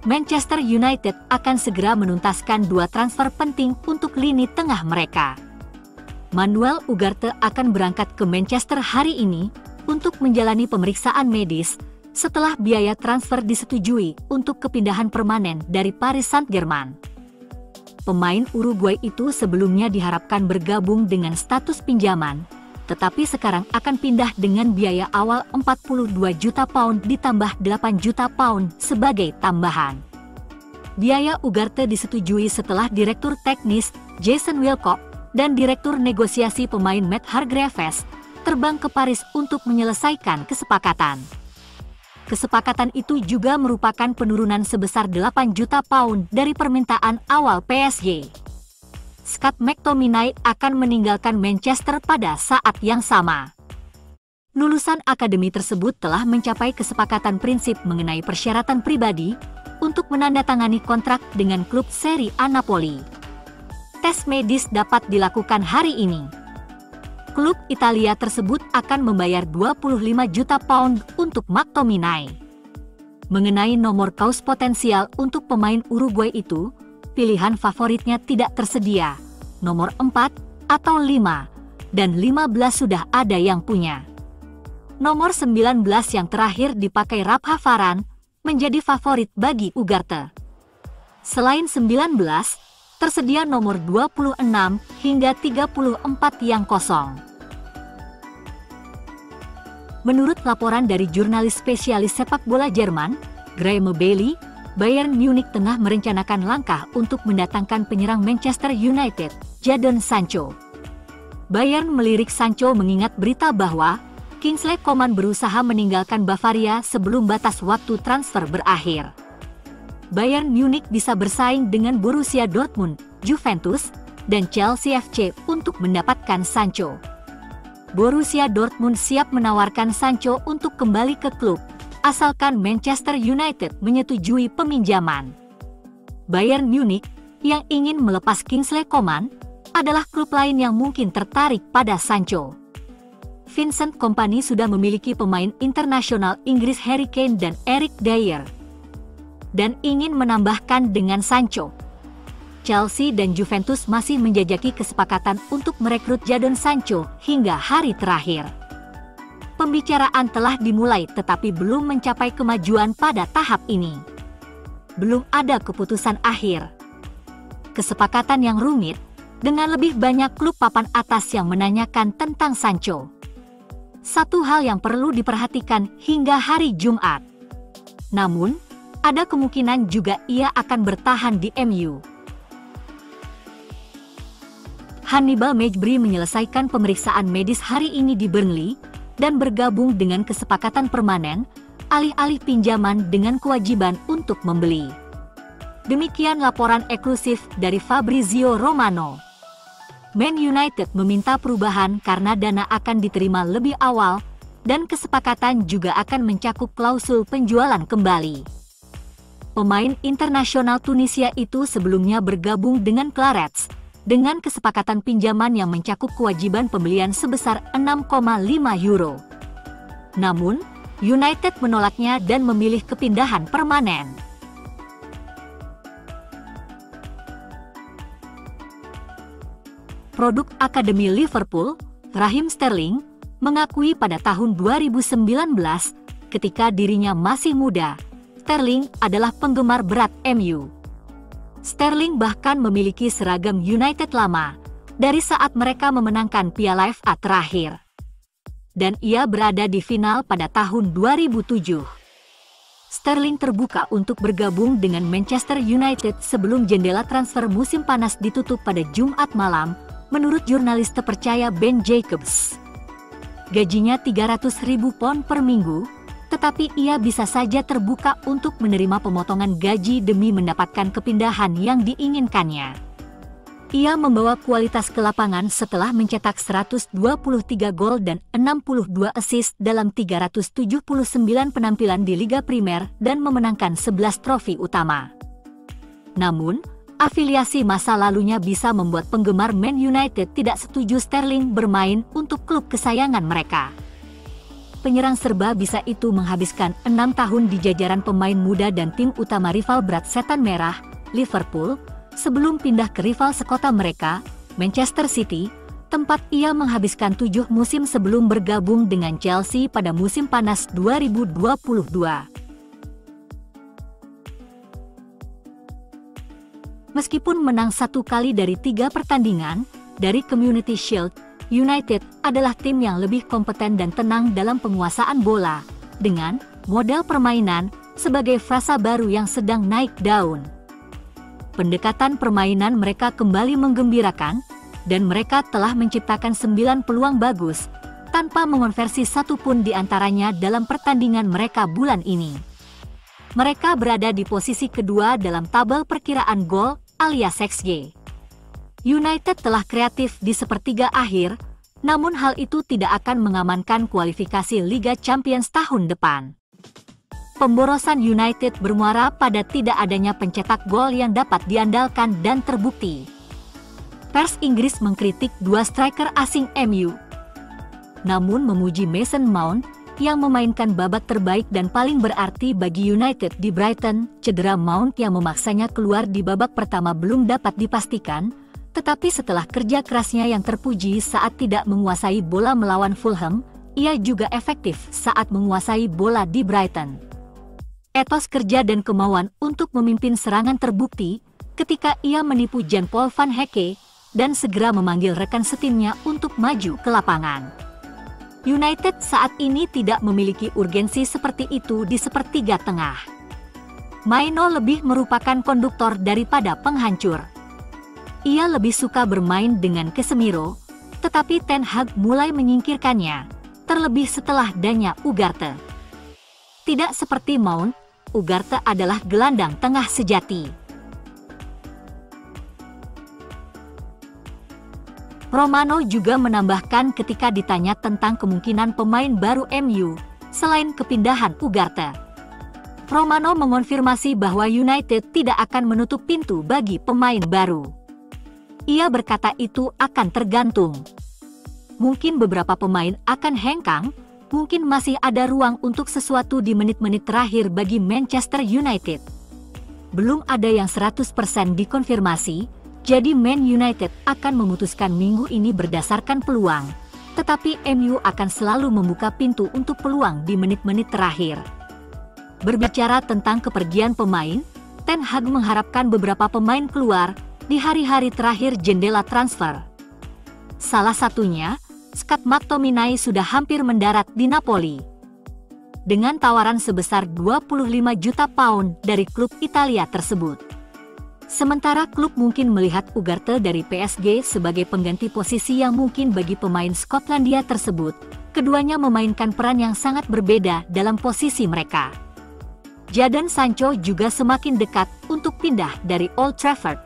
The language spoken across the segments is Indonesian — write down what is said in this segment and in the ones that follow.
Manchester United akan segera menuntaskan 2 transfer penting untuk lini tengah mereka. Manuel Ugarte akan berangkat ke Manchester hari ini untuk menjalani pemeriksaan medis setelah biaya transfer disetujui untuk kepindahan permanen dari Paris Saint-Germain. Pemain Uruguay itu sebelumnya diharapkan bergabung dengan status pinjaman, tetapi sekarang akan pindah dengan biaya awal 42 juta pound ditambah 8 juta pound sebagai tambahan. Biaya Ugarte disetujui setelah Direktur Teknis Jason Wilcock dan Direktur Negosiasi Pemain Matt Hargreaves terbang ke Paris untuk menyelesaikan kesepakatan. Kesepakatan itu juga merupakan penurunan sebesar 8 juta pound dari permintaan awal PSG. Scott McTominay akan meninggalkan Manchester pada saat yang sama. Lulusan akademi tersebut telah mencapai kesepakatan prinsip mengenai persyaratan pribadi untuk menandatangani kontrak dengan klub Serie A Napoli. Tes medis dapat dilakukan hari ini. Klub Italia tersebut akan membayar 25 juta pound untuk McTominay. Mengenai nomor kaos potensial untuk pemain Uruguay itu, pilihan favoritnya tidak tersedia, nomor 4 atau 5, dan 15 sudah ada yang punya. Nomor 19 yang terakhir dipakai Rafa Varane menjadi favorit bagi Ugarte. Selain 19, tersedia nomor 26 hingga 34 yang kosong. Menurut laporan dari jurnalis spesialis sepak bola Jerman, Graeme Bailey, Bayern Munich tengah merencanakan langkah untuk mendatangkan penyerang Manchester United, Jadon Sancho. Bayern melirik Sancho mengingat berita bahwa Kingsley Coman berusaha meninggalkan Bavaria sebelum batas waktu transfer berakhir. Bayern Munich bisa bersaing dengan Borussia Dortmund, Juventus, dan Chelsea FC untuk mendapatkan Sancho. Borussia Dortmund siap menawarkan Sancho untuk kembali ke klub, asalkan Manchester United menyetujui peminjaman. Bayern Munich, yang ingin melepas Kingsley Coman, adalah klub lain yang mungkin tertarik pada Sancho. Vincent Kompany sudah memiliki pemain internasional Inggris Harry Kane dan Eric Dier, dan ingin menambahkan dengan Sancho. Chelsea dan Juventus masih menjajaki kesepakatan untuk merekrut Jadon Sancho hingga hari terakhir. Pembicaraan telah dimulai tetapi belum mencapai kemajuan pada tahap ini. Belum ada keputusan akhir. Kesepakatan yang rumit, dengan lebih banyak klub papan atas yang menanyakan tentang Sancho. Satu hal yang perlu diperhatikan hingga hari Jumat. Namun, ada kemungkinan juga ia akan bertahan di MU. Hannibal Mejbri menyelesaikan pemeriksaan medis hari ini di Burnley dan bergabung dengan kesepakatan permanen, alih-alih pinjaman dengan kewajiban untuk membeli. Demikian laporan eksklusif dari Fabrizio Romano. Man United meminta perubahan karena dana akan diterima lebih awal dan kesepakatan juga akan mencakup klausul penjualan kembali. Pemain internasional Tunisia itu sebelumnya bergabung dengan Clarets dengan kesepakatan pinjaman yang mencakup kewajiban pembelian sebesar 6,5 euro. Namun, United menolaknya dan memilih kepindahan permanen. Produk Akademi Liverpool, Raheem Sterling, mengakui pada tahun 2019, ketika dirinya masih muda, Sterling adalah penggemar berat MU. Sterling bahkan memiliki seragam United lama, dari saat mereka memenangkan Piala FA terakhir. Dan ia berada di final pada tahun 2007. Sterling terbuka untuk bergabung dengan Manchester United sebelum jendela transfer musim panas ditutup pada Jumat malam, menurut jurnalis terpercaya Ben Jacobs. Gajinya 300.000 pound per minggu, tetapi ia bisa saja terbuka untuk menerima pemotongan gaji demi mendapatkan kepindahan yang diinginkannya. Ia membawa kualitas ke lapangan setelah mencetak 123 gol dan 62 assist dalam 379 penampilan di Liga Primer dan memenangkan 11 trofi utama. Namun, afiliasi masa lalunya bisa membuat penggemar Man United tidak setuju Sterling bermain untuk klub kesayangan mereka. penyerang serba bisa itu menghabiskan 6 tahun di jajaran pemain muda dan tim utama rival berat setan merah, Liverpool, sebelum pindah ke rival sekota mereka, Manchester City, tempat ia menghabiskan 7 musim sebelum bergabung dengan Chelsea pada musim panas 2022. Meskipun menang 1 kali dari 3 pertandingan dari Community Shield, United adalah tim yang lebih kompeten dan tenang dalam penguasaan bola, dengan model permainan sebagai frasa baru yang sedang naik daun. Pendekatan permainan mereka kembali menggembirakan, dan mereka telah menciptakan 9 peluang bagus, tanpa mengonversi satu pun di antaranya dalam pertandingan mereka bulan ini. Mereka berada di posisi kedua dalam tabel perkiraan gol alias XG. United telah kreatif di sepertiga akhir, namun hal itu tidak akan mengamankan kualifikasi Liga Champions tahun depan. Pemborosan United bermuara pada tidak adanya pencetak gol yang dapat diandalkan dan terbukti. Pers Inggris mengkritik 2 striker asing MU, namun memuji Mason Mount yang memainkan babak terbaik dan paling berarti bagi United di Brighton. Cedera Mount yang memaksanya keluar di babak pertama belum dapat dipastikan, tetapi setelah kerja kerasnya yang terpuji saat tidak menguasai bola melawan Fulham, ia juga efektif saat menguasai bola di Brighton. Etos kerja dan kemauan untuk memimpin serangan terbukti ketika ia menipu Jan-Paul van Hecke dan segera memanggil rekan setimnya untuk maju ke lapangan. United saat ini tidak memiliki urgensi seperti itu di sepertiga tengah. Maino lebih merupakan konduktor daripada penghancur. Ia lebih suka bermain dengan Casemiro, tetapi Ten Hag mulai menyingkirkannya, terlebih setelah adanya Ugarte. Tidak seperti Mount, Ugarte adalah gelandang tengah sejati. Romano juga menambahkan ketika ditanya tentang kemungkinan pemain baru MU, selain kepindahan Ugarte. Romano mengonfirmasi bahwa United tidak akan menutup pintu bagi pemain baru. Ia berkata itu akan tergantung. Mungkin beberapa pemain akan hengkang, mungkin masih ada ruang untuk sesuatu di menit-menit terakhir bagi Manchester United. Belum ada yang 100% dikonfirmasi, jadi Man United akan memutuskan minggu ini berdasarkan peluang, tetapi MU akan selalu membuka pintu untuk peluang di menit-menit terakhir. Berbicara tentang kepergian pemain, Ten Hag mengharapkan beberapa pemain keluar di hari-hari terakhir jendela transfer. Salah satunya, Scott McTominay sudah hampir mendarat di Napoli. Dengan tawaran sebesar 25 juta pound dari klub Italia tersebut. Sementara klub mungkin melihat Ugarte dari PSG sebagai pengganti posisi yang mungkin bagi pemain Skotlandia tersebut, keduanya memainkan peran yang sangat berbeda dalam posisi mereka. Jadon Sancho juga semakin dekat untuk pindah dari Old Trafford.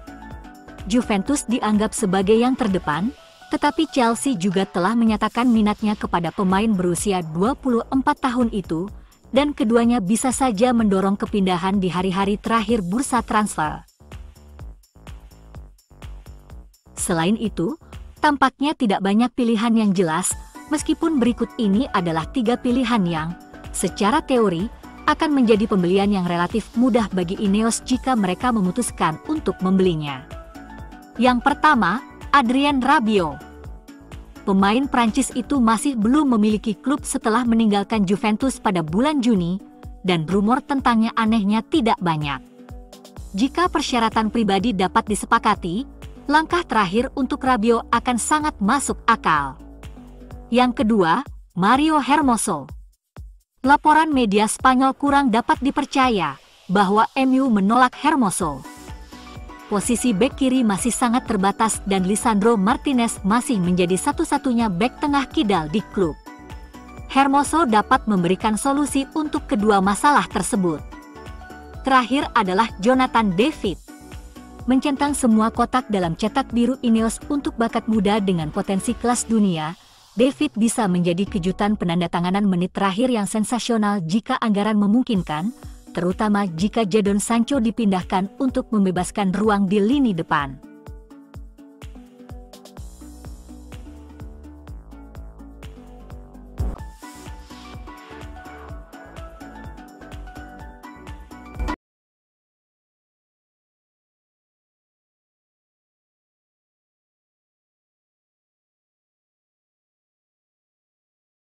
Juventus dianggap sebagai yang terdepan, tetapi Chelsea juga telah menyatakan minatnya kepada pemain berusia 24 tahun itu, dan keduanya bisa saja mendorong kepindahan di hari-hari terakhir bursa transfer. Selain itu, tampaknya tidak banyak pilihan yang jelas, meskipun berikut ini adalah 3 pilihan yang, secara teori, akan menjadi pembelian yang relatif mudah bagi Ineos jika mereka memutuskan untuk membelinya. Yang pertama, Adrien Rabiot. Pemain Prancis itu masih belum memiliki klub setelah meninggalkan Juventus pada bulan Juni, dan rumor tentangnya anehnya tidak banyak. Jika persyaratan pribadi dapat disepakati, langkah terakhir untuk Rabiot akan sangat masuk akal. Yang kedua, Mario Hermoso. Laporan media Spanyol kurang dapat dipercaya bahwa MU menolak Hermoso. Posisi bek kiri masih sangat terbatas dan Lisandro Martinez masih menjadi satu-satunya bek tengah kidal di klub. Hermoso dapat memberikan solusi untuk kedua masalah tersebut. Terakhir adalah Jonathan David. Mencentang semua kotak dalam cetak biru Ineos untuk bakat muda dengan potensi kelas dunia, David bisa menjadi kejutan penandatanganan menit terakhir yang sensasional jika anggaran memungkinkan, terutama jika Jadon Sancho dipindahkan untuk membebaskan ruang di lini depan.